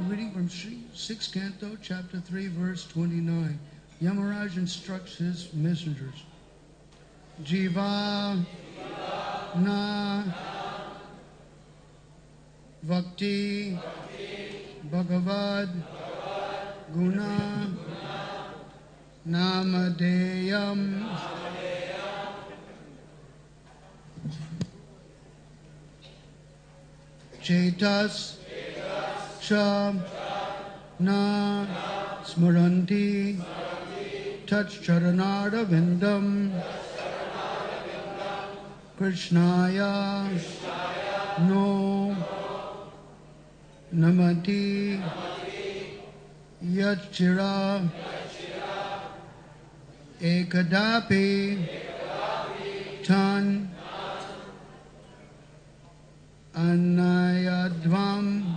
Reading from sixth canto, chapter 3, verse 29. Yamaraj instructs his messengers. Jiva na Bhakti Bhagavad Guna Namadeyam Chetas Cha Na Smaranti Touch Charanara Vindam Krishnaya No Namati Yachira Ekadapi Tan Anayadvam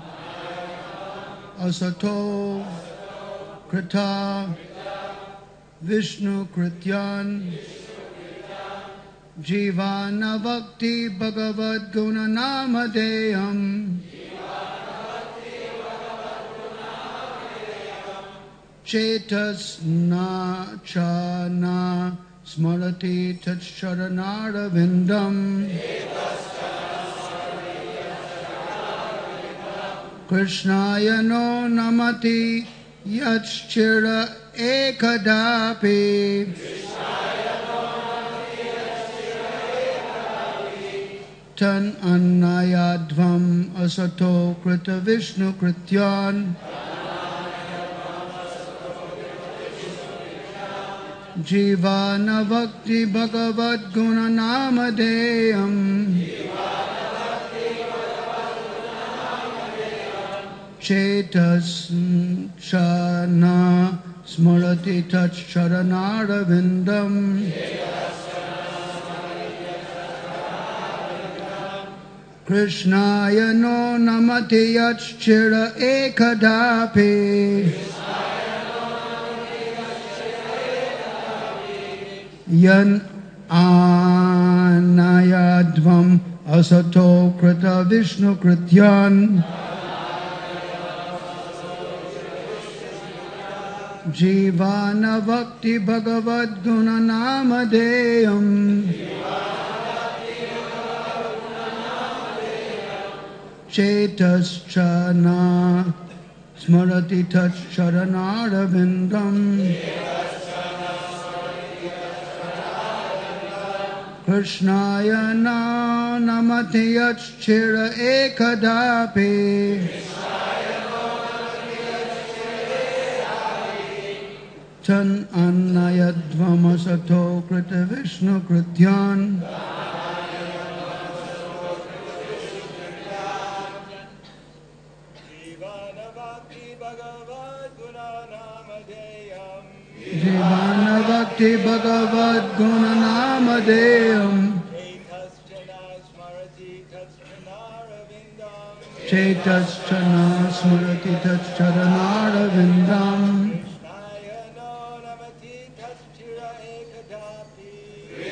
Asato Krita Vishnu Krityan Jivana Bhakti Bhagavad Guna Namadeyam Chetas Na Chana Smarati Tachcharanara Vindam Krishnaya no namati yachchira ekadapi Tan annayadvam asato krita Vishnu krityan Jivana Bhakti Bhagavad Guna Namadeyam Chetas Chana Smarati Touch Charanara Vindam Krishnaya no namati yachchira ekadapi Yan anayadvam asato krita Vishnu krityan Jivana Bhakti Bhagavad Guna Namadeyam Chetas Chana Smarati Touch Charanara Vindam Krishnaya na namati yachchira ekadapi Tan annayadvam asato krita Vishnu krityan Jivana Bhakti Bhagavad Guna Namadeyam Chetas Chana Smarati Touch Charanara Vindam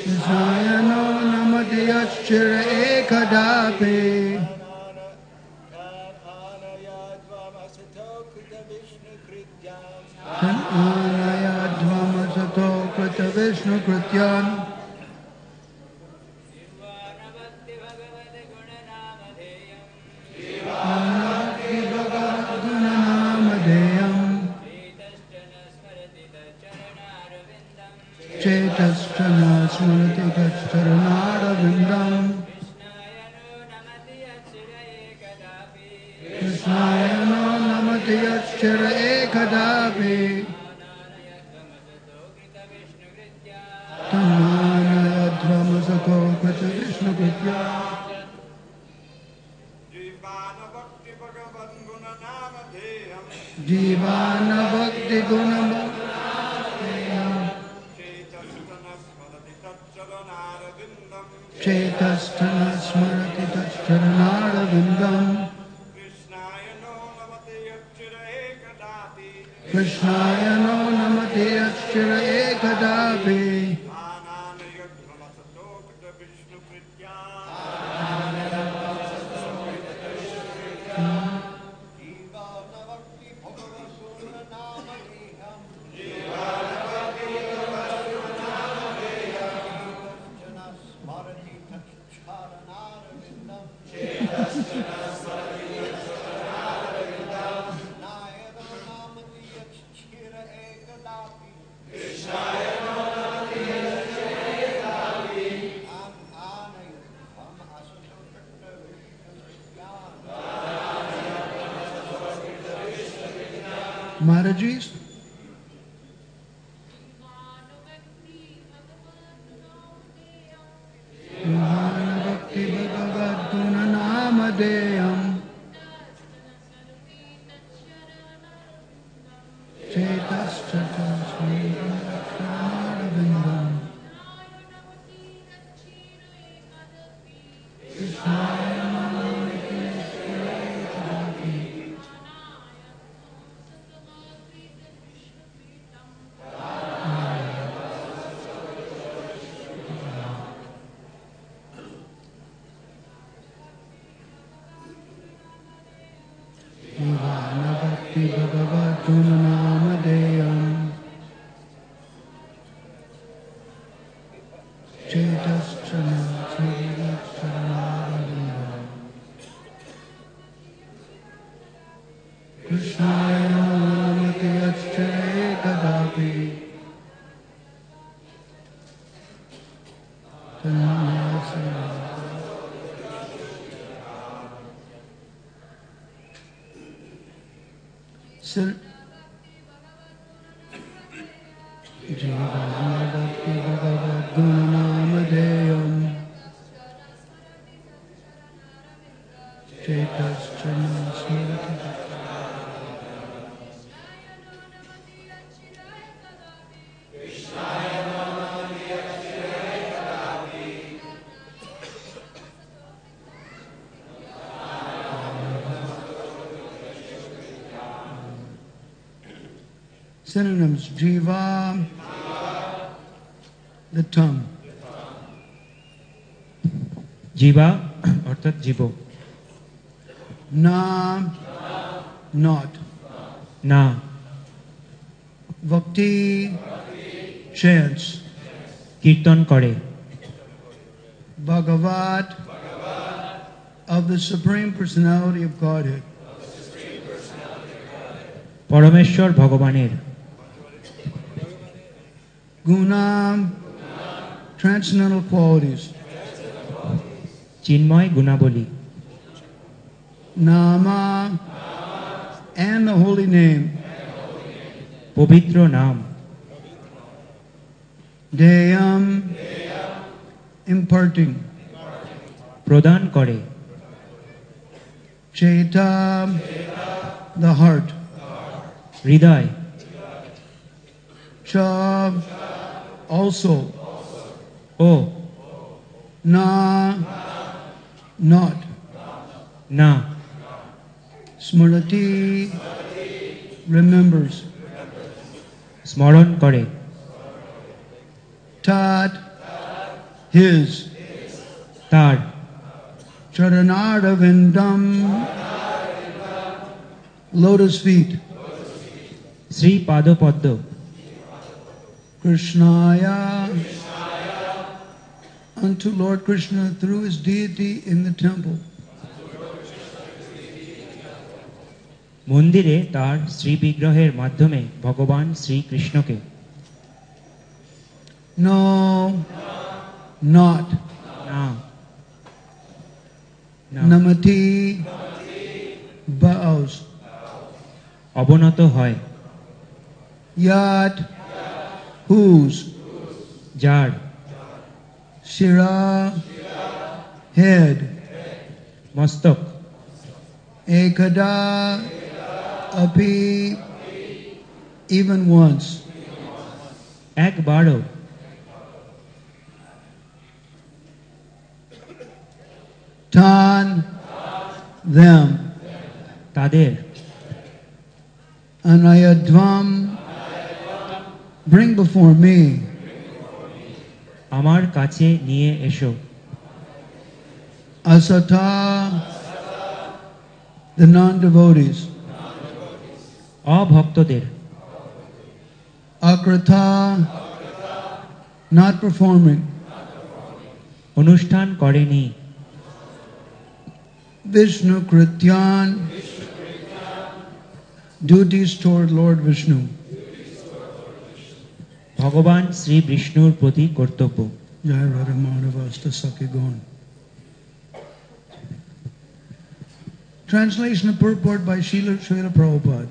Krishnaya no namati yachchira ekadapi Tan anayadvam asato krita Vishnu krityan Jivana Bhagavad Guna Namadeyam Chetas Chana Smarati Touch Charanara Vindam Krishnaya no namati yachchira ekadapi Tananayadvam asato krita Vishnu krityan Jivana Bhakti Bhagavad Guna Namadeyam Chetas Chana Smarati Touch Charanara Vindam Krishnaya no namati yachchira ekadapi Mataji's? Jivana Bhakti Bhagavad Guna Namadeyam Chetas Chatas Vindam Jivana Bhakti Bhagavad Guna Namadeyam Chetas Chatas Vindam Krishnaya Namati Achyare Kadapi Tanmaya Jivana Bhakti Bhagavad Guna Namadeyam Chetas Chanas Synonyms: Jiva, the tongue. জিবা অর্থাৎ জীব, Na, not. না, Bhakti, chants. কীর্তন করে, Bhagavat, of the Supreme Personality of Godhead. পরমেশ্বর ভগবানের, Guna, transcendental qualities. চিন্ময় গুণাবলী, Nama, and the holy name. পবিত্র নাম, Deyam, imparting. প্রদান করে, Cheta, the heart. Hridoy, Cha, also. O, Na, not. না, Smriti, remembers. স্মরণ করে, Tat, his. তার, Charanarda Vindam, lotus feet. Shri পাদপদ্ম, Krishnaya, unto Lord Krishna through his deity in the temple. মন্দিরে তার শ্রী বিগ্রহের মাধ্যমে ভগবান শ্রীকৃষ্ণকে, No, not. না, না, Namati, bows. অবনত হয়, Yat, whose. যার, Shira, head. মস্তক, Ekada, api, even once. একবারও, Tan, them. তাদের, Anayadvam, bring before me. আমার কাছে নিয়ে এসো, Asata, the non-devotees. অভক্তদের, Akrita, not performing. অনুষ্ঠান করেনি, Vishnu Krityan, duties toward Lord Vishnu. ভগবান শ্রী বিষ্ণুর প্রতি কর্তব্য। Jai Radha Madhava Asta Sakya Gaun. Translation of purport by Srila Prabhupada.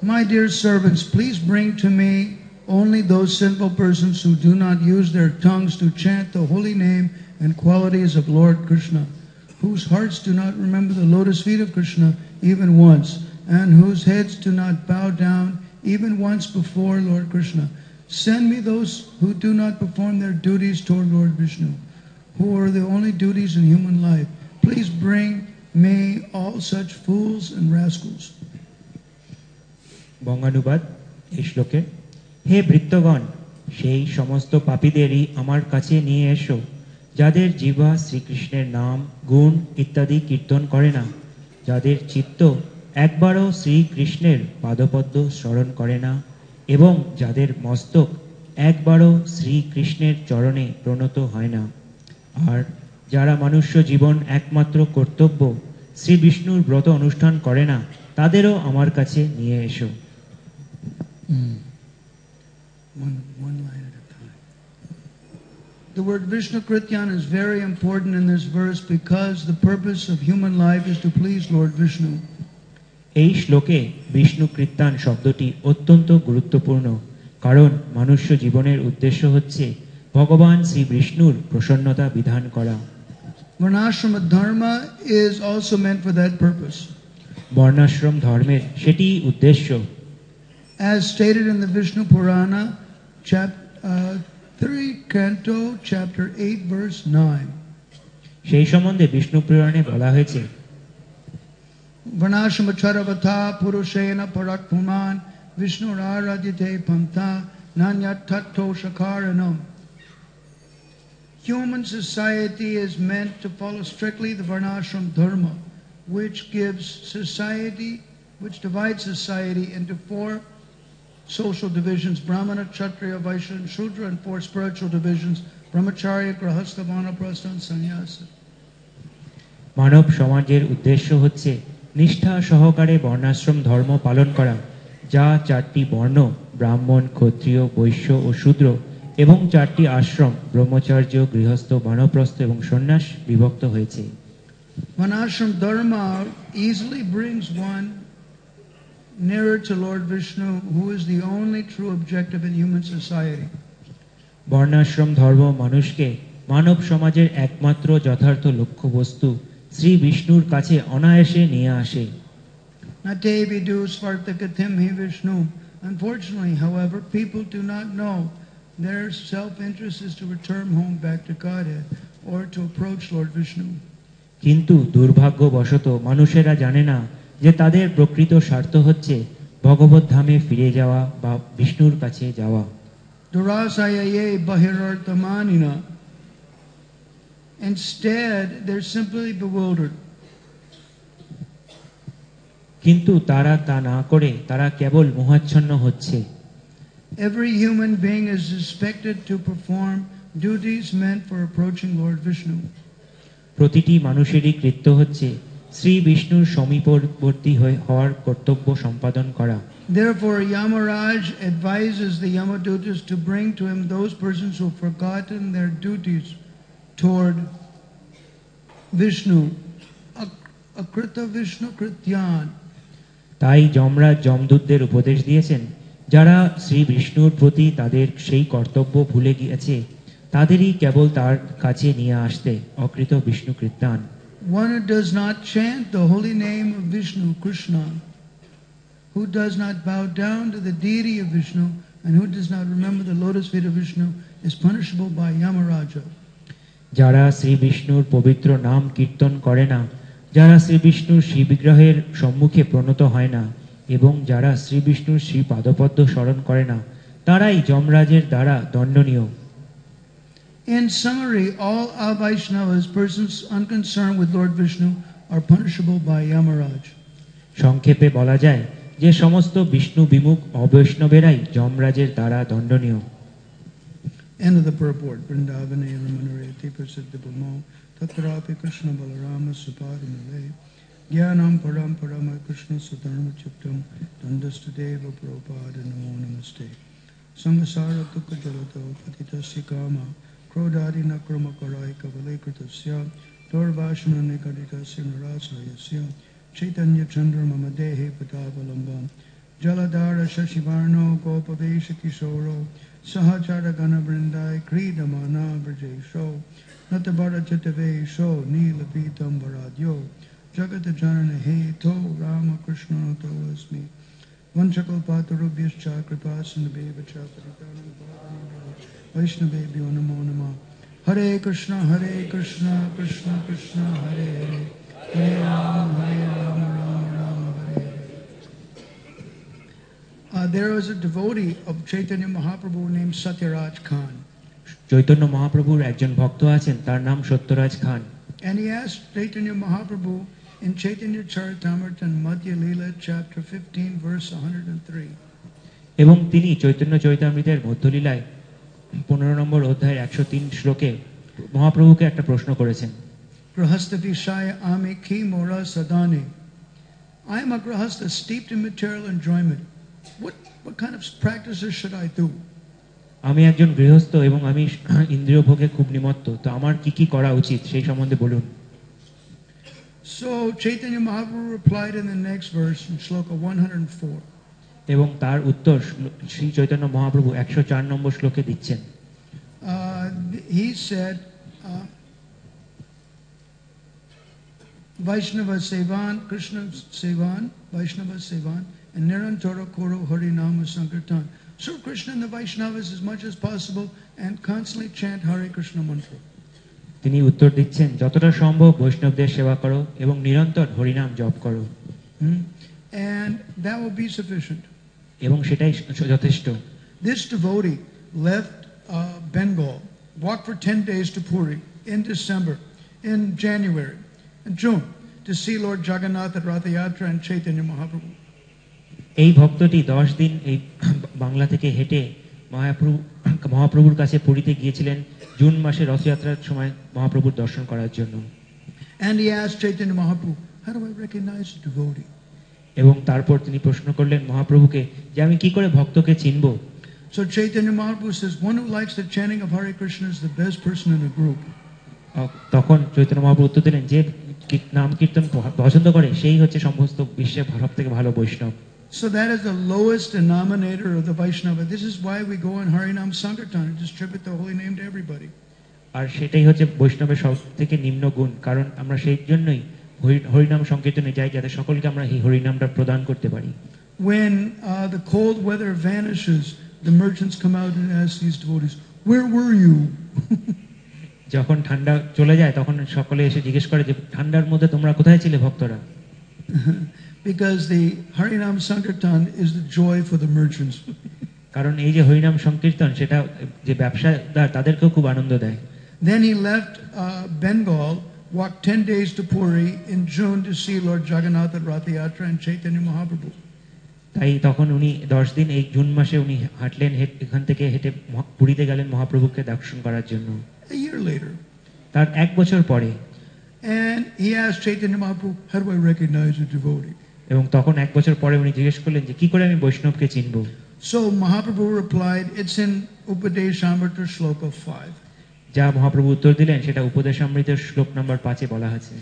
My dear servants, please bring to me only those sinful persons who do not use their tongues to chant the holy name and qualities of Lord Krishna, whose hearts do not remember the lotus feet of Krishna even once, and whose heads do not bow down even once before Lord Krishna. Send me those who do not perform their duties toward Lord Vishnu, who are the only duties in human life. Please bring me all such fools and rascals. বঙ্গানুবাদ এই শ্লোকের, হে বৃত্তগণ, সেই সমস্ত পাপীদেরই আমার কাছে নিয়ে এসো, যাদের জিহ্বা শ্রীকৃষ্ণের নাম গুণ ইত্যাদি কীর্তন করে না, যাদের চিত্ত একবারও শ্রীকৃষ্ণের পাদপদ্ম স্মরণ করে না, এবং যাদের মস্তক একবারও শ্রীকৃষ্ণের চরণে প্রণত হয় না, আর যারা মনুষ্য জীবন একমাত্র কর্তব্য শ্রী বিষ্ণুর ব্রত অনুষ্ঠান করে না, তাদেরও আমার কাছে নিয়ে এসো। One line at a time. The word Vishnu Krityan is very important in this verse because the purpose of human life is to please Lord Vishnu. এই শ্লোকে বিষ্ণু কীর্তন শব্দটি অত্যন্ত গুরুত্বপূর্ণ, কারণ মনুষ্য জীবনের উদ্দেশ্য হচ্ছে ভগবান শ্রী বিষ্ণুর প্রসন্নতা বিধান করা। Varnashrama dharma is also meant for that purpose. বর্ণাশ্রম ধর্মের সেটি উদ্দেশ্য। As stated in the Vishnu Purana, 3 Canto, chapter 8, verse 9. সেই সম্বন্ধে বিষ্ণু পুরাণে বলা হয়েছে, Varnashrama charavata purushena parak puman Vishnu aradhyate pantha nanyat tatto shakaranam. Human society is meant to follow strictly the Varnashram dharma, which divides society into 4 social divisions: Brahmana, Kshatriya, Vaishya, and Shudra, and 4 spiritual divisions: Brahmacharya, Grahastha, Vanaprastha, and Sannyasa. মানব সমাজের উদ্দেশ্য হচ্ছে নিষ্ঠা সহকারে বর্ণাশ্রম ধর্ম পালন করা, যা 4টি বর্ণ ব্রাহ্মণ, ক্ষত্রিয়, বৈশ্য ও শূদ্র এবং 4টি আশ্রম ব্রহ্মচর্য, গৃহস্থ, বানপ্রস্থ এবং সন্ন্যাস বিভক্ত হয়েছে। Varnashram dharma easily brings one nearer to Lord Vishnu, who is the only true objective in human society. বর্ণাশ্রম ধর্ম মানুষকে মানব সমাজের একমাত্র যথার্থ লক্ষ্যবস্তু শ্রী বিষ্ণুর কাছে অনায়াসে নিয়ে আসে। Nate vidu svartakatim hi Vishnu. Unfortunately, however, people do not know their self-interest is to return home back to Godhead or to approach Lord Vishnu. কিন্তু দুর্ভাগ্যবশত মানুষেরা জানে না যে তাদের প্রকৃত স্বার্থ হচ্ছে ভগবত ধামে ফিরে যাওয়া বা বিষ্ণুর কাছে যাওয়া। Durasayaye bahirarthamanina. Instead, they're simply bewildered. কিন্তু তারা তা না করে তারা কেবল মোহাচ্ছন্ন হচ্ছে। Every human being is expected to perform duties meant for approaching Lord Vishnu. প্রতিটি মানুষেরই কৃত্য হচ্ছে শ্রী বিষ্ণুর সমীপবর্তী হওয়ার কর্তব্য সম্পাদন করা। Therefore, Yamaraj advises the Yamadutas to bring to him those persons who have forgotten their duties toward Vishnu, Akrita Vishnu Krityan. তাই যমরাজ যমদূতদের উপদেশ দিয়েছেন, যারা শ্রী বিষ্ণুর প্রতি তাদের সেই কর্তব্য ভুলে গিয়েছে তাদেরই কেবল তার কাছে নিয়ে আসতে অকৃত বিষ্ণু কীর্তন। One who does not chant the holy name of Vishnu, Krishna, who does not bow down to the deity of Vishnu, and who does not remember the lotus feet of Vishnu, is punishable by Yamaraja. যারা শ্রী বিষ্ণুর পবিত্র নাম কীর্তন করে না, যারা শ্রী বিষ্ণুর শ্রী বিগ্রহের সম্মুখে প্রণত হয় না, এবং যারা শ্রী বিষ্ণুর শ্রী পাদপদ্ম স্মরণ করে না, তারাই যমরাজের দ্বারা দণ্ডনীয়। In summary, all Avaishnavas, persons unconcerned with Lord Vishnu, are punishable by Yamaraj. সংক্ষেপে বলা যায় যে সমস্ত বিষ্ণু বিমুখ অবৈষ্ণবেরাই যমরাজের দ্বারা দণ্ডনীয়। End of the purport. Vrindavane Ramanureti Prasiddhipamo Tatrapi Krishna Balarama Supadamale Gyanam Param Parama Krishna Sudharma Chiptam Dandastadeva Prabhupada Namo Namaste Sangasara Tukka Jalato Patitasya Kama Krodadi Nakrama Karai Kavalekritasya Dorvashana Nikaditasya Narasayasya Chaitanya Chandra Mamadehe Patavalambam Jaladhara Shashivarno Gopavesha Kishoro Sahachara Ganabrindai Kridamana Brajesho Natabara Chatavesho Nilapitam Varadyo Jagata Janana Heto Rama Krishna To Asmi Vanchakal Patarubhyascha Kripasinabheva Chaparitanam Vaishnavebhyo Namo Namah Hare Krishna Krishna Krishna Hare Hare Hare Rama Rama Rama Hare Hare. There was a devotee of Chaitanya Mahaprabhu named Satyaraj Khan. Chaitanya মহাপ্রভুর একজন ভক্ত আছেন, তার নাম সত্যরাজ খান। And he asked Chaitanya Mahaprabhu in Chaitanya Charitamrita Madhya Leela chapter 15 verse 103. এবং তিনি চৈতন্য চরিতামৃতের মধ্যলীলায় 15 নম্বর অধ্যায়ের 103 শ্লোকে মহাপ্রভুকে একটা প্রশ্ন করেছেন। Grahastha Vishaya Ame Ki Mora Sadane. I am a grahastha steeped in material enjoyment. What kind of practices should I do? আমি একজন গৃহস্থ এবং আমি ইন্দ্রিয় ভোগে খুব নিমত্ত, তো আমার কি কি করা উচিত সেই সম্বন্ধে বলুন। So Chaitanya Mahaprabhu replied in the next verse in shloka 104. এবং তার উত্তর শ্রী চৈতন্য মহাপ্রভু 104 নম্বর শ্লোকে দিচ্ছেন। He said Vaishnava Sevan, Krishna Sevan, Vaishnava Sevan, and Nirantara Koro Harinama Sankirtan. Serve Krishna and the Vaishnavas as much as possible and constantly chant Hare Krishna mantra. তিনি উত্তর দিচ্ছেন, যতটা সম্ভব বৈষ্ণবদের সেবা করো এবং নিরন্তর হরিনাম জপ করো। And that will be sufficient. এবং সেটাই যথেষ্ট। This devotee left Bengal, walked for 10 days to Puri in December, in January, and June to see Lord Jagannath at Ratha Yatra and Chaitanya Mahaprabhu. এই ভক্তটি 10 দিন এই বাংলা থেকে হেঁটে মহাপ্রভুর কাছে পুরীতে গিয়েছিলেন জুন মাসে রথযাত্রার সময় মহাপ্রভুর দর্শন করার জন্য। And he asked Chaitanya Mahaprabhu, how do I recognize a devotee? এবং তারপর তিনি প্রশ্ন করলেন মহাপ্রভুকে যে আমি কি করে ভক্তকে চিনব। So Chaitanya Mahaprabhu says, one who likes the chanting of Hare Krishna is the best person in a group. তখন চৈতন্য মহাপ্রভু উত্তর দিলেন, যে নাম কীর্তন পছন্দ করে সেই হচ্ছে সমস্ত বিশ্বের সবথেকে ভালো বৈষ্ণব। So that is the lowest denominator of the Vaishnava. This is why we go on Harinam Sankirtan and distribute the holy name to everybody. আর সেটাই হচ্ছে বৈষ্ণবের সবথেকে নিম্ন গুণ, কারণ আমরা সেই জন্যই হরিনাম সংকীর্তনে যাই, যাতে সকলকে আমরা এই হরিনামটা প্রদান করতে পারি। When the cold weather vanishes, the merchants come out and ask these devotees, where were you? যখন ঠান্ডা চলে যায় তখন সকলে এসে জিজ্ঞেস করে যে ঠান্ডার মধ্যে তোমরা কোথায় ছিলে ভক্তরা? Because the Harinam Sankirtan is the joy for the merchants. কারণ এই যে হরিনাম সংকীর্তন সেটা যে ব্যবসাদার তাদেরকেও খুব আনন্দ দেয়। Then he left Bengal, walked 10 days to Puri in June to see Lord Jagannath at Ratha Yatra and Chaitanya Mahaprabhu. তাই তখন উনি 10 দিন এই জুন মাসে উনি হাঁটলেন, এখান থেকে হেঁটে পুরীতে গেলেন মহাপ্রভুকে দর্শন করার জন্য। A year later, তার 1 বছর পরে, and he asked Chaitanya Mahaprabhu, how do I recognize a devotee? এবং তখন 1 বছর পরে উনি জিজ্ঞেস করলেন যে কি করে আমি বৈষ্ণবকে চিনব। So Mahaprabhu replied, it's in Upadeshamrita shloka 5. যা মহাপ্রভু উত্তর দিলেন সেটা উপদেশামৃতের শ্লোক নাম্বার 5 এ বলা আছে।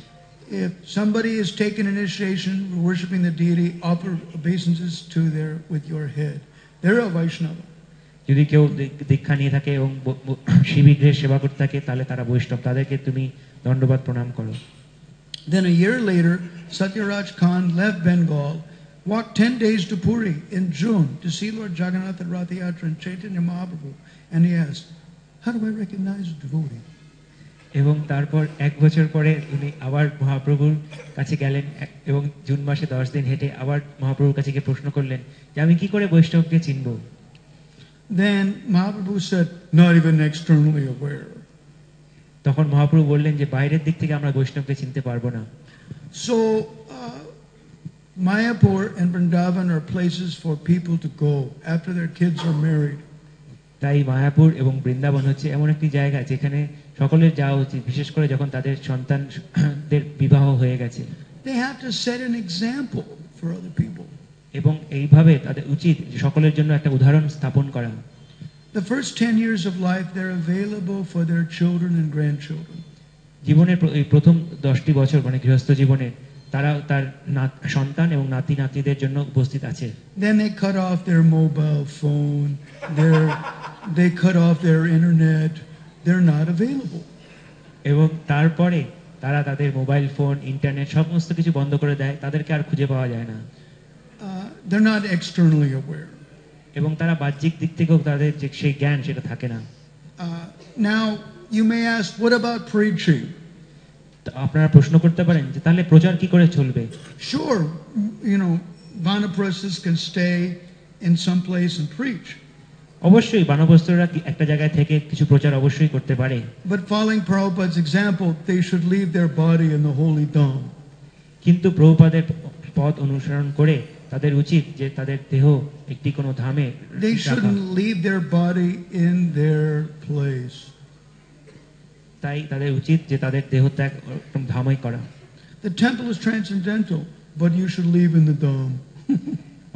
If somebody is taken initiation worshiping the deity, offer obeisances to their with your head. They're a Vaishnava. যদি কেউ দীক্ষা নিয়ে থাকে এবং শিবিগ্রহের সেবা করতে থাকে তাহলে তারা বৈষ্ণব, তাদেরকে তুমি দণ্ডবাদ প্রণাম করো। Then a year later, Satyaraj Khan left Bengal, walked 10 days to Puri in June to see Lord Jagannath at Ratha Yatra and Chaitanya Mahaprabhu, and he asked, how do I recognize a devotee? এবং তারপর 1 বছর পরে উনি আবার মহাপ্রভুর কাছে গেলেন এবং জুন মাসে 10 দিন হেঁটে আবার মহাপ্রভুর কাছে গিয়ে প্রশ্ন করলেন যে আমি কি করে বৈষ্ণবকে চিনব। Then Mahaprabhu said, not even externally aware. তখন মহাপ্রভু বললেন যে বাইরের দিক থেকে আমরা বৈষ্ণবকে চিনতে পারবো না। So Mayapur and Vrindavan are places for people to go after their kids are married. তাই মায়াপুর এবং বৃন্দাবন হচ্ছে এমন একটি জায়গা যেখানে সকলের যাওয়া উচিত, বিশেষ করে যখন তাদের সন্তানদের বিবাহ হয়ে গেছে। They have to set an example for other people. এবং এইভাবে তাদের উচিত সকলের জন্য একটা উদাহরণ স্থাপন করা। The first 10 years of life, they're available for their children and grandchildren. জীবনের প্রথম 10টি বছর মানে গৃহস্থ জীবনে তারা তার সন্তান এবং নাতি নাতনিদের জন্য উপস্থিত আছে। Then they cut off their mobile phone, they cut off their internet, they're not available. এবং তারপরে তারা তাদের মোবাইল ফোন ইন্টারনেট সমস্ত কিছু বন্ধ করে দেয়, তাদেরকে আর খুঁজে পাওয়া যায় না। They're not externally aware. এবং তারা বাহ্যিক দিক থেকেও তাদের যে সেই জ্ঞান সেটা থাকে না। Now you may ask, what about preaching? আপনারা প্রশ্ন করতে পারেন যে তাহলে প্রচার কি করে চলবে? Sure, Vanaprasthas can stay in some place and preach. অবশ্যই বানপ্রস্থরা একটা জায়গায় থেকে কিছু প্রচার অবশ্যই করতে পারে। But following Prabhupada's example, they should leave their body in the holy dham. কিন্তু প্রভুপাদের পথ অনুসরণ করে তাদের উচিত যে তাদের দেহ একটি কোনো ধামে They রাখা। shouldn't leave their body in their place. তাই তাদের উচিত যে তাদের দেহ ত্যাগ ধামই করা। The temple is transcendental, but you should leave in the dham.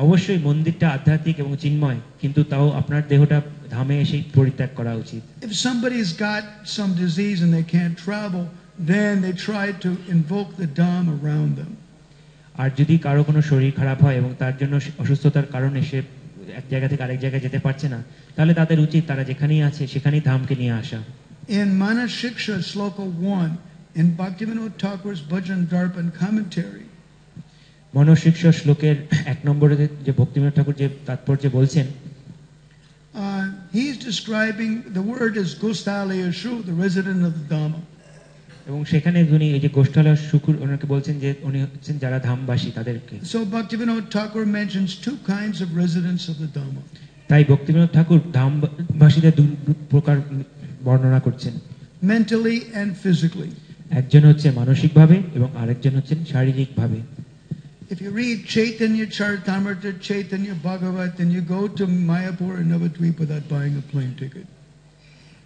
অবশ্যই মন্দিরটা আধ্যাত্মিক এবং চিন্ময়, কিন্তু তাও আপনার দেহটা ধামে এসেই পরিত্যাগ করা উচিত। If somebody's got some disease and they can't travel, then they try to invoke the dham around them. আর যদি কারো কোনো শরীর খারাপ হয় এবং তার জন্য অসুস্থতার কারণে সে এক জায়গা থেকে আরেক জায়গায় যেতে পারছে না, তাহলে তাদের উচিত তারা যেখানেই আছে সেখানেই ধামকে নিয়ে আসা। In Manashiksha Sloka 1, in Bhaktivinoda Thakur's Bhajan Darpan commentary, মনশিক্ষা শ্লোকের 1 নম্বরে যে ভক্তিবিনোদ ঠাকুর যে তাৎপর্য বলছেন, he's describing, the word is Gostaliyashu, the resident of the Dhamma. এবং সেখানে উনি এই যে গোষ্ঠালয় শুকুর ওনাকে বলছেন যে উনি হচ্ছেন যারা ধামবাসী তাদেরকে। So Bhaktivinoda Thakur mentions two kinds of residents of the Dhamma. তাই ভক্তিবিনোদ ঠাকুর ধামবাসীদের দুই প্রকার বর্ণনা করছেন, mentally and physically. একজন হচ্ছে মানসিকভাবে এবং আরেকজন হচ্ছেন শারীরিকভাবে। If you read Chaitanya Charitamrita, Chaitanya Bhagavat, then you go to Mayapur and Navadvip without buying a plane ticket.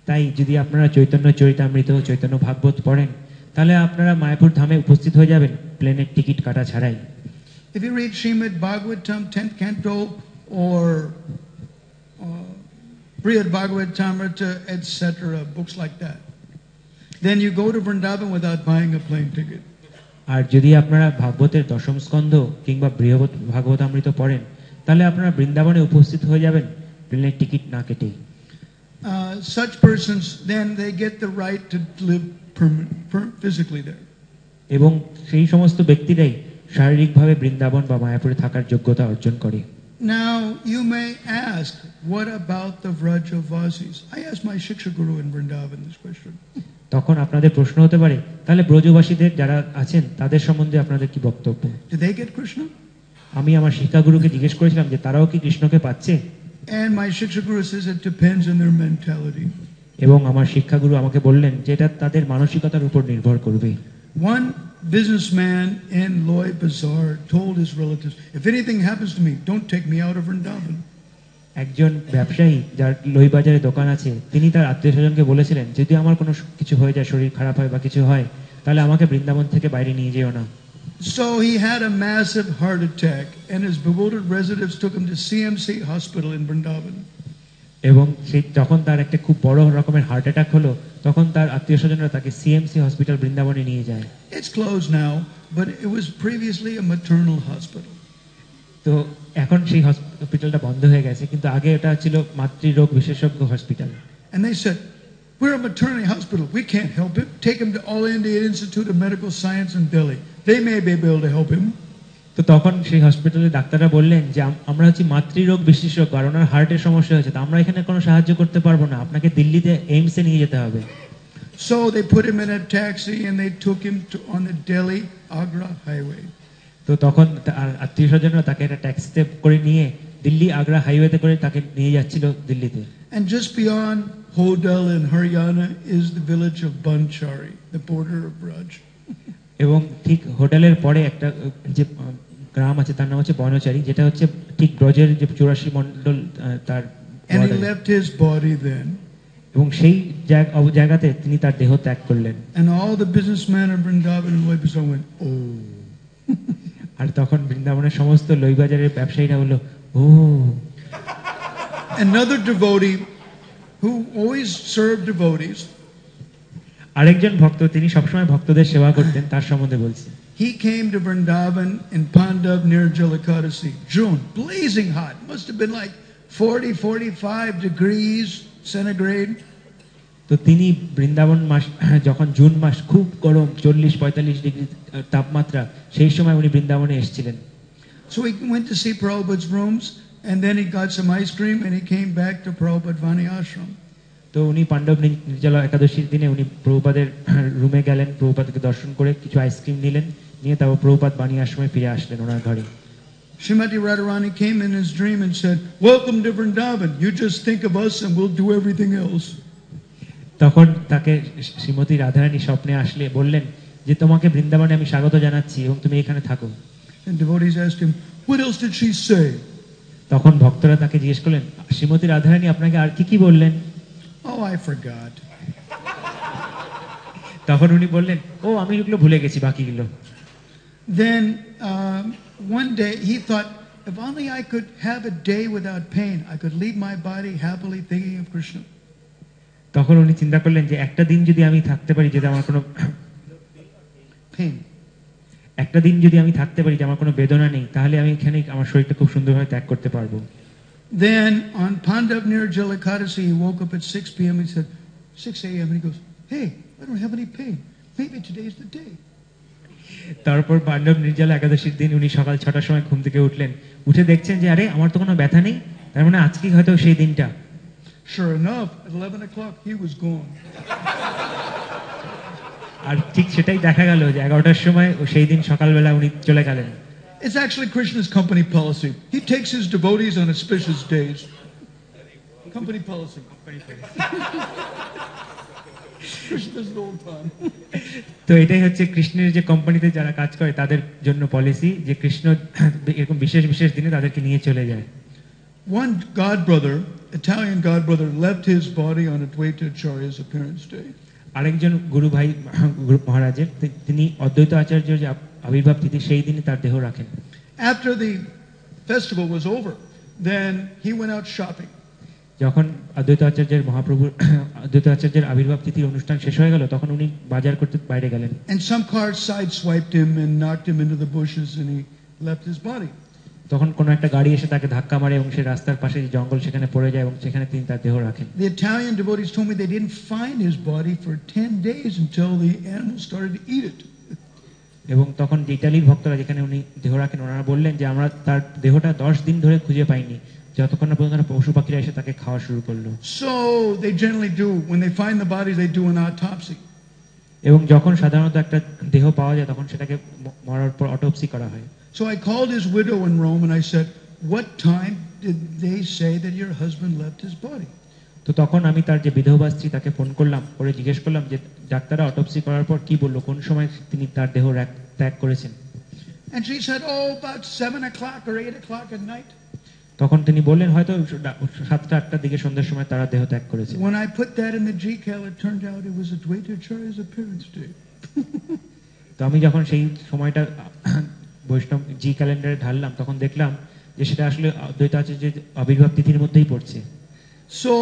তাই যদি আপনারা চৈতন্য চরিতামৃত চৈতন্য ভাগবত পড়েন, তাহলে আপনারা মায়াপুর ধামে উপস্থিত হয়ে যাবেন প্লেনের টিকিট কাটা ছাড়াই। If you read Srimad Bhagavatam 10th canto or Brihad Bhagavatamrita, etc., books like that, then you go to Vrindavan without buying a plane ticket. আর যদি আপনারা ভাগবতের দশম স্কন্ধ কিংবা বৃহৎ ভাগবতামৃত পড়েন, তাহলে আপনারা বৃন্দাবনে উপস্থিত হয়ে যাবেন প্লেনের টিকিট না কেটেই। Such persons, then they get the right to live physically there. এবং সেই সমস্ত ব্যক্তিরাই শারীরিকভাবে বৃন্দাবন বা মায়াপুরে থাকার যোগ্যতা অর্জন করে। Now you may ask, what about the Vrajavasis? I asked my Shiksha Guru in Vrindavan this question. তখন আপনাদের প্রশ্ন হতে পারে, তাহলে ব্রজবাসীদের যারা আছেন তাদের সম্বন্ধে আপনাদের কি বক্তব্য? Did they get Krishna? আমি আমার শিক্ষাগুরুকে জিজ্ঞেস করেছিলাম যে তারাও কি কৃষ্ণকে পাচ্ছে? And my Shiksha Guru says it depends on their mentality. এবং আমার শিক্ষাগুরু আমাকে বললেন যে এটা তাদের মানসিকতার উপর নির্ভর করবে। One businessman in Loy Bazaar told his relatives, if anything happens to me, don't take me out of Vrindavan. একজন ব্যবসায়ী যার লই বাজারে দোকান আছে, তিনি তার আত্মীয় স্বজনকে বলেছিলেন, যদি আমার কোনো কিছু হয়ে যায়, শরীর খারাপ হয় বা কিছু হয়, তাহলে আমাকে বৃন্দাবন থেকে বাইরে নিয়ে যেও না। So he had a massive heart attack and his bewildered relatives took him to CMC hospital in Vrindavan. এবং যখন তার একটা খুব বড় রকমের হার্ট অ্যাটাক হলো, তখন তার আত্মীয় স্বজনরা তাকে সিএমসি হসপিটাল বৃন্দাবনে নিয়ে যায়। It's closed now, but it was previously a maternal hospital. তো এখন সেই হসপিটালটা বন্ধ হয়ে গেছে, কিন্তু আগে এটা ছিল মাতৃরোগ বিশেষজ্ঞ hospital. And they said, we're a maternity hospital, we can't help him. Take him to All India Institute of Medical Science in Delhi. They may be able to help him. তো তখন সেই হসপিটালে ডাক্তাররা বললেন যে আমরা হচ্ছে মাতৃরোগ বিশেষজ্ঞ, আর ওনার হার্টের সমস্যা হয়েছে, তো আমরা এখানে কোনো সাহায্য করতে পারবো না, আপনাকে দিল্লিতে এইমসে নিয়ে যেতে হবে। So they put him in a taxi and they took him on the Delhi-Agra highway. তো তখন আত্মীয় স্বজনরা তাকে একটা ট্যাক্সিতে করে নিয়ে দিল্লি আগ্রা হাইওয়েতে করে তাকে নিয়ে যাচ্ছিল দিল্লিতে। And just beyond Hodal in Haryana is the village of Banchari, the border of Braj. এবং ঠিক হোটেলের পরে একটা যে গ্রাম আছে তার নাম হচ্ছে বনচারী, যেটা হচ্ছে ঠিক ব্রজের যে 84 মণ্ডল তার। And he left his body then. এবং সেই জায়গাতে তিনি তার দেহ ত্যাগ করলেন। And all the businessmen in Vrindavan and Loy Bazaar went, oh. আর তখন বৃন্দাবনের সমস্ত লইবাজারের ব্যবসায়ীরা হলো, ও। Another devotee who always served devotees. আরেকজন ভক্ত, তিনি সবসময় ভক্তদের সেবা করতেন, তার সম্বন্ধে বলছি। he came to Vrindavan in Pandav near Jalakadasi, June, blazing hot. Must have been like 40, 45 degrees centigrade. তো তিনি বৃন্দাবন মাস যখন জুন মাস খুব গরম 40-45 ডিগ্রি তাপমাত্রা, সেই সময় উনি বৃন্দাবনে এসেছিলেন। So he went to see Prabhupada's rooms, and then he got some ice cream, and he came back to Prabhupada Vani Ashram. তো উনি পাণ্ডব নির্জলা একাদশীর দিনে উনি প্রভুপাদের রুমে গেলেন, প্রভুপাদকে দর্শন করে কিছু আইসক্রিম নিলেন, নিয়ে তারপর প্রভুপাদ বাণী আশ্রমে ফিরে আসলেন ওনার ঘরে। Srimati Radharani came in his dream and said, "Welcome to Vrindavan. You just think of us and we'll do everything else." তখন তাকে শ্রীমতী রাধারানী স্বপ্নে আসলে বললেন যে তোমাকে বৃন্দাবনে আমি স্বাগত জানাচ্ছি এবং তুমি এখানে থাকো। And devotees asked him, "What else did she say?" তখন ভক্তরা তাকে জিজ্ঞেস করলেন, শ্রীমতী রাধারানী আপনাকে আর কি কি বললেন? "Oh, I forgot." তখন উনি বললেন, ও আমি এগুলো ভুলে গেছি বাকিগুলো। Then one day he thought, if only I could have a day without pain, I could leave my body happily thinking of Krishna. তখন উনি চিন্তা করলেন যে একটা দিন যদি আমি থাকতে পারি যেটা আমার কোনো Pain. একটা দিন যদি আমি থাকতে পারি যে আমার কোনো বেদনা নেই, তাহলে আমি এখানে আমার শরীরটা খুব সুন্দরভাবে ত্যাগ করতে পারবো। Then on Pandav near Jalakadasi, he woke up at 6 p.m. He said, 6 a.m. and he goes, "Hey, I don't have any pain. Maybe today's the day." তারপর পাণ্ডব নির্জলা একাদশীর দিন উনি সকাল 6টার সময় ঘুম থেকে উঠলেন, উঠে দেখছেন যে আরে আমার তো কোনো ব্যথা নেই, তার মানে আজকে হয়তো সেই দিনটা। Sure enough, at 11 o'clock, he was gone. আর ঠিক সেটাই দেখা গেল যে 11টার সময় সেই দিন সকালবেলা উনি চলে গেলেন। It's actually Krishna's company policy. He takes his devotees on auspicious days. Company policy. Krishna does it all the time. তো এটাই হচ্ছে কৃষ্ণের যে কোম্পানিতে যারা কাজ করে তাদের জন্য পলিসি, যে কৃষ্ণ এরকম বিশেষ বিশেষ দিনে তাদেরকে নিয়ে চলে যায়। One god brother, Italian god brother, left his body on Advaita Acharya's appearance day. আরেকজন গুরু ভাই মহারাজের তিনি অদ্বৈত আচার্যের যে আবির্ভাব তিথি সেই দিনে তার দেহ রাখেন। After the festival was over, then he went out shopping. যখন অদ্বৈত আচার্যের আবির্ভাব তিথির অনুষ্ঠান শেষ হয়ে গেল, তখন উনি বাজার করতে বাইরে গেলেন। And some car sideswiped him and knocked him into the bushes, and he left his body. তখন কোনো একটা গাড়ি এসে তাকে ধাক্কা মারে এবং সে রাস্তার পাশে যে জঙ্গল সেখানে পড়ে যায় এবং সেখানে তিনি তার দেহ রাখেন। The Italian devotees told me they didn't find his body for 10 days until the animals started to eat it. এবং তখন যে ইতালির ভক্তরা যেখানে উনি দেহ রাখেন ওনারা বললেন যে আমরা তার দেহটা 10 দিন ধরে খুঁজে পাইনি, যতক্ষণ না পর্যন্ত পশু পাখিরা এসে তাকে খাওয়া শুরু করলো। So they generally do, when they find the body, they do an autopsy. এবং যখন সাধারণত একটা দেহ পাওয়া যায় তখন সেটাকে মরার পর অটোপসি করা হয়। So I called his widow in Rome and I said, "What time did they say that your husband left his body?" তো তখন আমি তার যে বিধবা স্ত্রী তাকে ফোন করলাম, করে জিজ্ঞেস করলাম যে ডাক্তাররা অটোপসি করার পর কি বললো, কোন সময় তিনি তার দেহ ত্যাগ করেছেন। And she said, "Oh, about 7 o'clock or 8 o'clock at night." তখন তিনি বললেন হয়তো 7টা-8টার দিকে সন্ধ্যার সময় তারা দেহ ত্যাগ করেছে। When I put that in the GCal, it turned out it was Advaita Acharya's appearance day. তো আমি যখন সেই সময়টা বৈষ্ণব জি ক্যালেন্ডারে ঢাললাম তখন দেখলাম যে সেটা আসলে অদ্বৈত আচার্যের আবির্ভাব তিথির মধ্যেই পড়ছে। So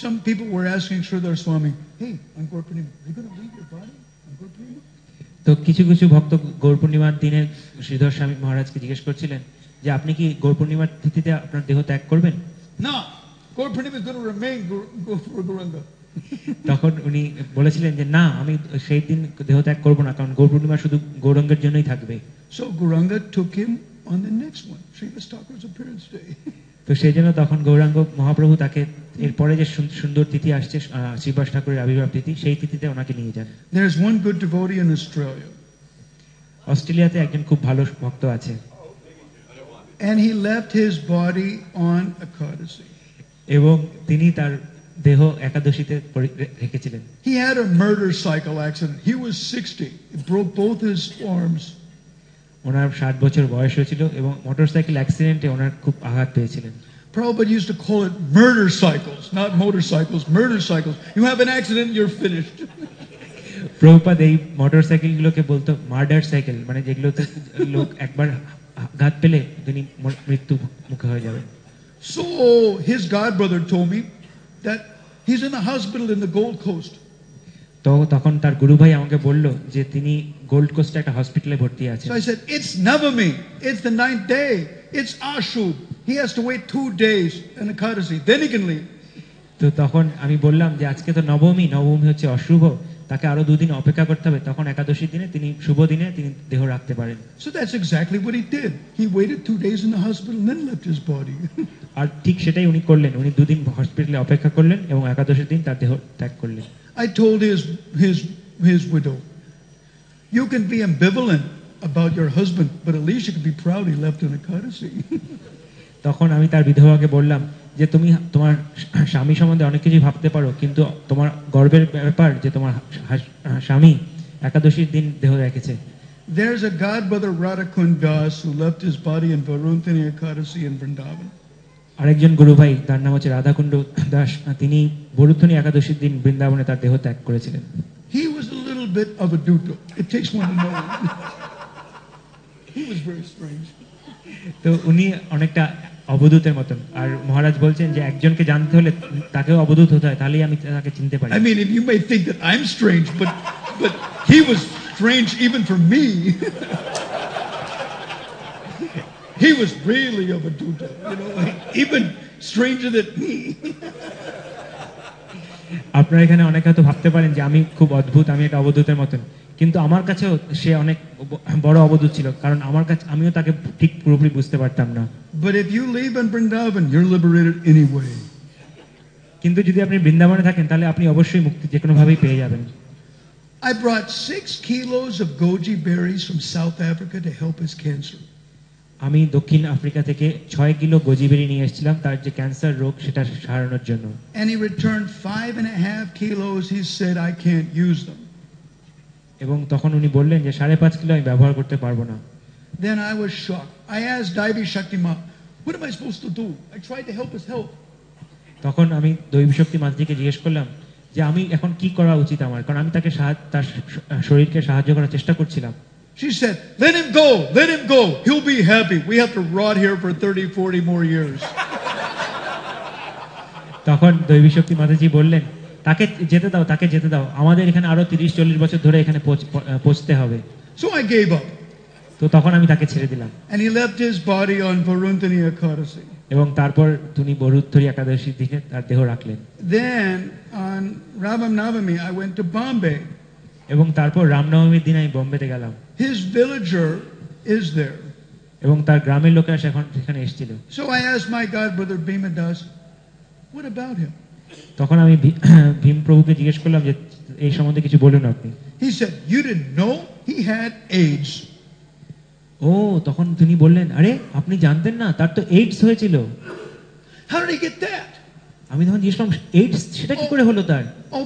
some people were asking Sridhar Swami, "Hey, on Gaur Purnima, are you going to leave your body on Gaur Purnima?" তো কিছু কিছু ভক্ত গৌর পূর্ণিমার দিনে শ্রীধর স্বামী মহারাজকে জিজ্ঞেস করছিলেন যে আপনি কি গৌর পূর্ণিমার তিথিতে আপনার দেহ ত্যাগ করবেন? No, Gaur Purnima is going to remain for Gauranga. তখন উনি বলেছিলেন যে না, আমি সেই দিন দেহ ত্যাগ করব না, কারণ গৌর পূর্ণিমা শুধু গৌরাঙ্গের জন্যই থাকবে। So Gauranga took him on the next one, Srivas Thakur's appearance day. তো সেই জন্য তখন গৌরাঙ্গ মহাপ্রভু তাকে এরপরে যে সুন্দর তিথি আসছে শ্রীবাস ঠাকুরের আবির্ভাব তিথি, সেই তিথিতে ওনাকে নিয়ে যান। There's one good devotee in Australia. অস্ট্রেলিয়াতে একজন খুব ভালো ভক্ত আছে। And he left his body on Ekadasi. এবং তিনি তার দেহ একাদশীতে রেখেছিলেন। He had a motorcycle accident. He was 60. He broke both his arms. ওনার 60 বছর বয়স হয়েছিল এবং মোটরসাইকেল অ্যাক্সিডেন্টে ওনার খুব আঘাত পেয়েছিলেন। Prabhupada used to call it murder cycles, not motorcycles, murder cycles. You have an accident, you're finished. Prabhupada এই মোটরসাইকেলগুলোকে বলতো মার্ডার সাইকেল, মানে যেগুলোতে লোক একবার আঘাত পেলে তিনি মৃত্যু মুখে হয়ে যাবেন। So his godbrother told me that he's in a hospital in the Gold Coast. তো তখন তার গুরু ভাই আমাকে বলল যে তিনি গোল্ড কোস্টে একটা হসপিটালে ভর্তি আছেন। So I said, it's Navami. It's the 9th day. It's Ashub. He has to wait 2 days in the Ekadasi. Then he can leave. তো তখন আমি বললাম যে আজকে তো নবমী, নবমী হচ্ছে অশুভ, তাকে আরো 2 দিন অপেক্ষা করতে হবে, তখন একাদশীর দিনে তিনি শুভ দিনে তিনি দেহ রাখতে পারেন। So that's exactly what he did. He waited 2 days in the hospital and then left his body. আর ঠিক সেটাই উনি করলেন, উনি 2 দিন হসপিটালে অপেক্ষা করলেন এবং একাদশীর দিন তার দেহ ত্যাগ করলেন। I told his widow, you can be ambivalent about your husband, but at least you can be proud he left in Ekadasi. তখন আমি তার বিধবাকে বললাম যে তুমি তোমার স্বামী সম্বন্ধে অনেক কিছু ভাবতে পারো, কিন্তু তোমার গর্বের ব্যাপার যে তোমার স্বামী একাদশীর দিন দেহ রেখেছে। There's a god brother Radhakund Das who left his body in Varuntani Ekadasi in Vrindavan. আরেকজন গুরু ভাই, তার নাম হচ্ছে রাধাকুণ্ড দাস, তিনি বরুথনী একাদশীর দিন বৃন্দাবনে তার দেহ ত্যাগ করেছিলেন। He was a little bit of a duto. It takes one to know. He was very strange. তো উনি অনেকটা অবধূতের মতন, আর মহারাজ বলছেন যে একজনকে জানতে হলে তাকেও অবধূত হতে হয়, তাহলেই আমি তাকে চিনতে পারি। I mean, if you may think that I'm strange, but he was strange even for me. He was really of a duto, you know, even stranger than me. আপনারা এখানে অনেকে হয়তো ভাবতে পারেন যে আমি খুব অদ্ভুত, আমি একটা অবধূতের মতন, কিন্তু আমার কাছেও সে অনেক বড় অবধূত ছিল, কারণ আমার কাছে আমিও তাকে ঠিক পুরোপুরি বুঝতে পারতাম না। But if you live in Vrindavan, you're liberated anyway. কিন্তু যদি আপনি বৃন্দাবনে থাকেন তাহলে আপনি অবশ্যই মুক্তি যে কোনো ভাবেই পেয়ে যাবেন। I brought 6 kilos of goji berries from South Africa to help his cancer. আমি দক্ষিণ আফ্রিকা থেকে 6 কিলো গোজিবেরি নিয়ে এসেছিলাম তার যে ক্যান্সার রোগ সেটা সারানোর জন্য। And he returned 5.5 kilos. He said, I can't use them. এবং তখন উনি বললেন যে 5.5 কিলো আমি ব্যবহার করতে পারবো না। Then I was shocked. I asked Devi Shaktima, what am I supposed to do? I tried to help his health. তখন আমি দৈবী শক্তি মাতাজিকে জিজ্ঞেস করলাম যে আমি এখন কি করা উচিত আমার, কারণ আমি তাকে তার শরীরকে সাহায্য করার চেষ্টা করছিলাম। She said, let him go, let him go. He'll be happy. We have to rot here for 30, 40 more years. তখন দৈবী শক্তি মাতাজি বললেন তাকে যেতে দাও, তাকে যেতে দাও, আমাদের এখানে আরো 30-40 বছর ধরে এখানে পৌঁছতে হবে। So I gave up. তো তখন আমি তাকে ছেড়ে দিলাম। And he left his body on Varuntani Ekadasi. এবং তারপর তিনি বরুদ্ধরি একাদশীর দিনে তার দেহ রাখলেন। Then on Ram Navami, I went to Bombay. এবং তারপর রামনবমীর দিন আমি বোম্বেতে গেলাম। His villager is there. এবং তার গ্রামের লোকেরা সেখানে এসেছিল। So I asked my god brother Bhima Das, what about him? তখন আমি ভীম প্রভুকে জিজ্ঞেস করলাম যে এই সম্বন্ধে কিছু বলুন আপনি। He said, you didn't know he had AIDS. ও তখন তিনি বললেন, আরে আপনি জানতেন না তার তো এইডস হয়েছিল। How did he get that? আমি তখন জিজ্ঞেস করলাম এইডস সেটা কি করে হলো তার? Oh,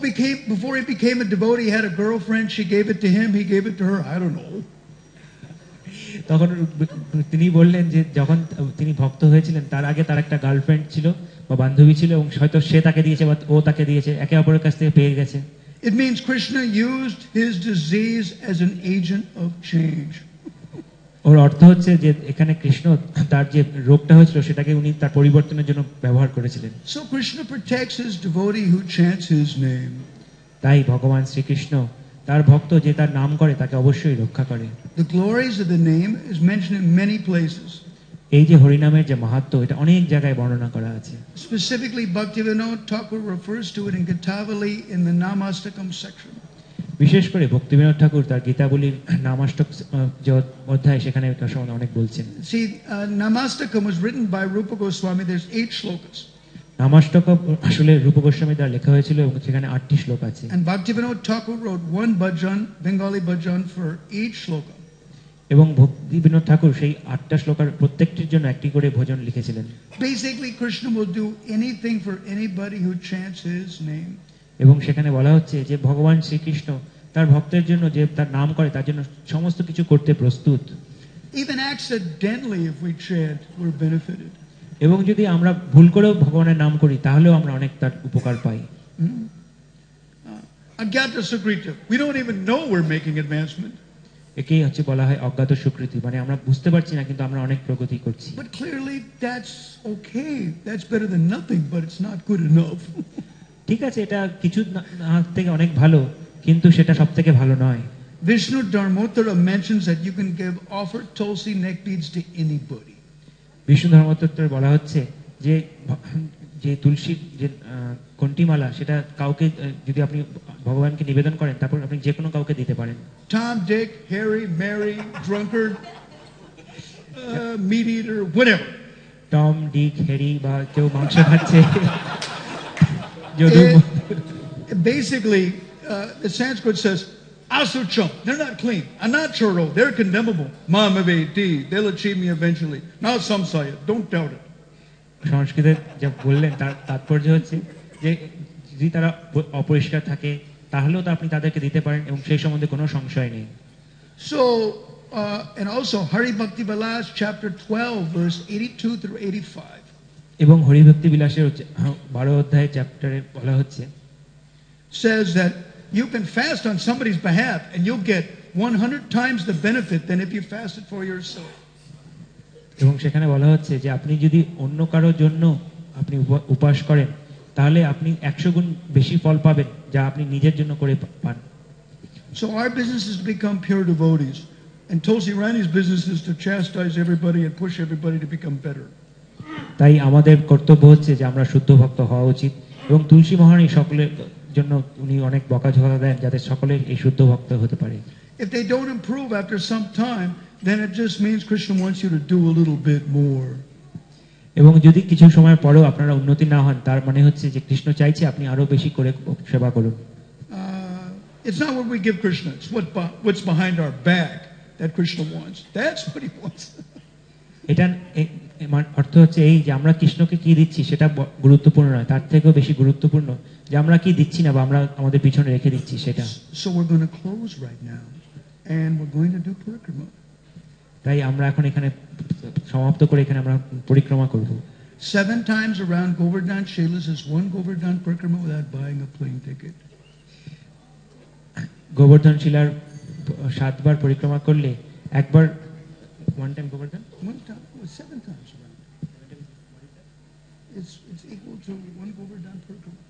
before he became a devotee, he had a girlfriend. She gave it to him. He gave it to her. I don't know. তখন তিনি বললেন যে যখন তিনি ভক্ত হয়েছিলেন তার আগে তার একটা গার্লফ্রেন্ড ছিল বা বান্ধবী ছিল, এবং হয়তো সে তাকে দিয়েছে বা ও তাকে দিয়েছে, একে অপরের কাছ থেকে পেয়ে গেছে। It means Krishna used his disease as an agent of change. ওর অর্থ হচ্ছে যে এখানে কৃষ্ণ তার যে রোগটা হয়েছিল সেটাকে উনি তার পরিবর্তনের জন্য ব্যবহার করেছিলেন। So Krishna protects his devotee who chants his name. তাই ভগবান শ্রীকৃষ্ণ তার ভক্ত যে তার নাম করে তাকে অবশ্যই রক্ষা করে। The glories of the name is mentioned in many places. এই যে হরিনামের যে মাহাত্ম্য এটা অনেক জায়গায় বর্ণনা করা আছে। Specifically, Bhaktivinoda Thakur refers to it in Gitavali in the Namastakam section. বিশেষ করে ভক্তিবিনোদ ঠাকুর তার গীতাবলীর নামাষ্টক যে অধ্যায় সেখানে এটা সম্বন্ধে অনেক বলছেন। See, Namastakam was written by Rupa Goswami. There's 8 shlokas. নামাষ্টক আসলে রূপ গোস্বামী দ্বারা লেখা হয়েছিল এবং সেখানে 8টি শ্লোক আছে। And Bhaktivinoda Thakur wrote one bhajan, Bengali bhajan for each shloka. এবং ভক্তিবিনোদ ঠাকুর সেই 8টা শ্লোকার প্রত্যেকটির জন্য একটি করে ভজন লিখেছিলেন। Basically, Krishna will do anything for anybody who chants his name. এবং সেখানে বলা হচ্ছে যে ভগবান শ্রীকৃষ্ণ তার ভক্তের জন্য যে তার নাম করে তার জন্য সমস্ত কিছু করতে প্রস্তুত। Even accidentally, if we chant, we're benefited. এবং যদি আমরা ভুল করেও ভগবানের নাম করি তাহলেও আমরা অনেক তার উপকার পাই। Agyata Sukrita. We don't even know we're making advancement. একেই হচ্ছে বলা হয় অজ্ঞাত স্বীকৃতি, মানে আমরা বুঝতে পারছি না কিন্তু আমরা অনেক প্রগতি করছি। But clearly, that's okay. That's better than nothing, but it's not good enough. ঠিক আছে, এটা কিছু না থেকে অনেক ভালো, কিন্তু সেটা সবথেকে ভালো নয়। Vishnu Dharmottara mentions that you can give offer tulsi neck beads to anybody. Vishnu ধর্মতত্ত্বে বলা হচ্ছে যে যে তুলসীর যে কণ্ঠিমালা সেটা কাউকে যদি আপনি ভগবানকে নিবেদন করেন তারপর আপনি যে কোনো কাউকে দিতে পারেন। Tom, Dick, Harry, Mary, drunkard, meat eater, whatever. Tom, Dick, Harry বা কেউ মাংস খাচ্ছে, Jadu. Basically, the Sanskrit says, Asucham, they're not clean. Anacharo, they're condemnable. Mamavedi, they'll achieve me eventually. Now some say it, don't doubt it. সংস্কৃতে যা বললেন তার তাৎপর্য হচ্ছে যে যদি তারা অপরিষ্কার থাকে তাহলেও তো আপনি তাদেরকে দিতে পারেন এবং সেই সম্বন্ধে কোনো সংশয় নেই। So, and also Hari Bhakti Vilas, chapter 12, verse 82 through 85. এবং হরিভক্তি বিলাসের 12 অধ্যায় চ্যাপ্টারে বলা হচ্ছে says that you can fast on somebody's behalf and you'll get 100 times the benefit than if you fasted for yourself. এবং সেখানে বলা হচ্ছে যে আপনি যদি অন্য কারোর জন্য আপনি উপবাস করেন তাহলে আপনি 100 গুণ বেশি ফল পাবেন যা আপনি নিজের জন্য করে পান। So our business is to become pure devotees, and Tulsi Rani's business is to chastise everybody and push everybody to become better. তাই আমাদের কর্তব্য হচ্ছে যে আমরা শুদ্ধ ভক্ত হওয়া উচিত এবং তুলসী মহারানী সকলের জন্য উনি অনেক বকাঝকা দেন যাতে সকলে এই শুদ্ধ ভক্ত হতে পারে। If they don't improve after some time, then it just means Krishna wants you to do a little bit more. এবং যদি কিছু সময় পরেও আপনারা উন্নতি না হন তার মানে হচ্ছে যে কৃষ্ণ চাইছে আপনি আরো বেশি করে সেবা করুন। It's not what we give Krishna, it's what's behind our back that Krishna wants. That's what he wants. এটা অর্থ হচ্ছে এই যে আমরা কৃষ্ণকে কি দিচ্ছি সেটা গুরুত্বপূর্ণ নয়, তার থেকেও বেশি গুরুত্বপূর্ণ যে আমরা কি দিচ্ছি না বা আমরা আমাদের পিছনে রেখে দিচ্ছি সেটা। So we're going to close right now and we're going to do parikrama. তাই আমরা এখন এখানে সমাপ্ত করে এখানে আমরা পরিক্রমা করব। 7 times around Govardhan Shailas is one Govardhan parikrama without buying a plane ticket. Gobardhan শিলার 7 বার পরিক্রমা করলে একবার one time Gobardhan 7 times around. It's equal to one Govardhan parikrama.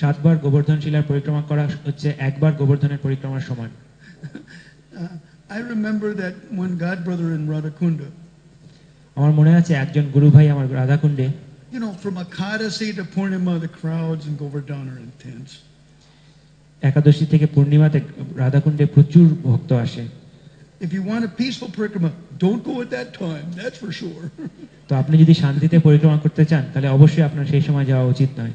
7 বার গোবর্ধন শিলার পরিক্রমা করা হচ্ছে একবার গোবর্ধনের পরিক্রমার সমান। I remember that one god brother in Radhakunda. আমার মনে আছে একজন গুরু ভাই আমার রাধাকুণ্ডে, You know, from Ekadasi to Purnima, the crowds in Govardhan are intense. একাদশী থেকে পূর্ণিমাতে রাধাকুণ্ডে প্রচুর ভক্ত আসে। If you want a peaceful parikrama, don't go at that time, that's for sure. তো আপনি যদি শান্তিতে পরিক্রমা করতে চান তাহলে অবশ্যই আপনার সেই সময় যাওয়া উচিত নয়।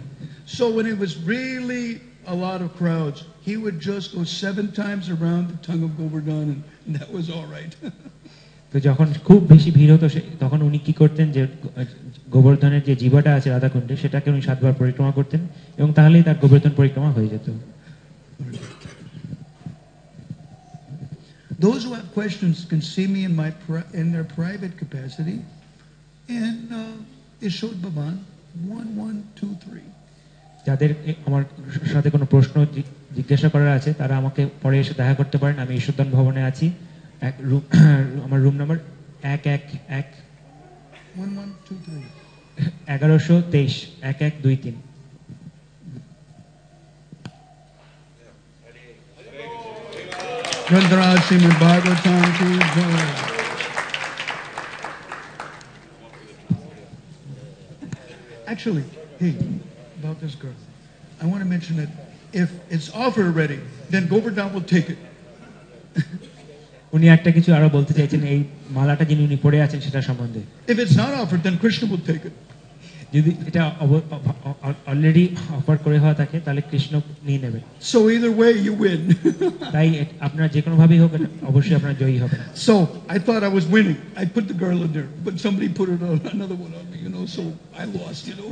So when it was really a lot of crowds, he would just go 7 times around the tongue of Govardhan and that was all right. তো যখন খুব বেশি ভিড় হতো তখন উনি কি করতেন যে গোবর্ধনের যে জিবাটা আছে রাধাকুণ্ডে সেটাকে উনি 7 বার পরিক্রমা করতেন এবং তাহলেই তার গোবর্ধন পরিক্রমা হয়ে যেত। Those who have questions can see me in their private capacity in Yashod Bhavan 1123. যাদের আমার সাথে কোনো প্রশ্ন জিজ্ঞাসা করার আছে তারা আমাকে পরে এসে দেখা করতে পারেন। আমি ঈশ্বরদান ভবনে আছি, আমার room number 111 1123 1123 1123। Grantaraj Srimad Bhagavatam ki jai. Actually, hey, about this girl, I want to mention that if it's offered already, then Govardhan will take it. উনি একটা কিছু আরো বলতে চাইছেন এই মালাটা যিনি উনি পড়ে আছেন সেটা সম্বন্ধে। If it's not offered, then Krishna will take it. যদি এটা অলরেডি অফার করে হওয়া থাকে তাহলে কৃষ্ণ নিয়ে নেবে। So either way, you win. তাই আপনারা যে কোনো ভাবেই হোক অবশ্যই আপনারা জয়ী হবেন। So I thought I was winning. I put the girl in there, but somebody put it on another one on me, you know. So I lost, you know.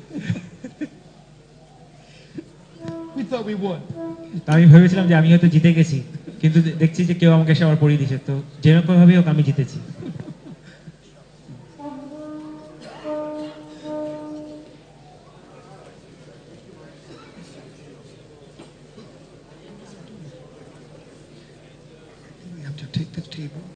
We thought we won. আমি ভেবেছিলাম যে আমি হয়তো জিতে গেছি, কিন্তু দেখছি যে কেউ আমাকে এসে আবার পড়িয়ে দিয়েছে। তো যেরকম ভাবেই হোক আমি জিতেছি। We have to take the table.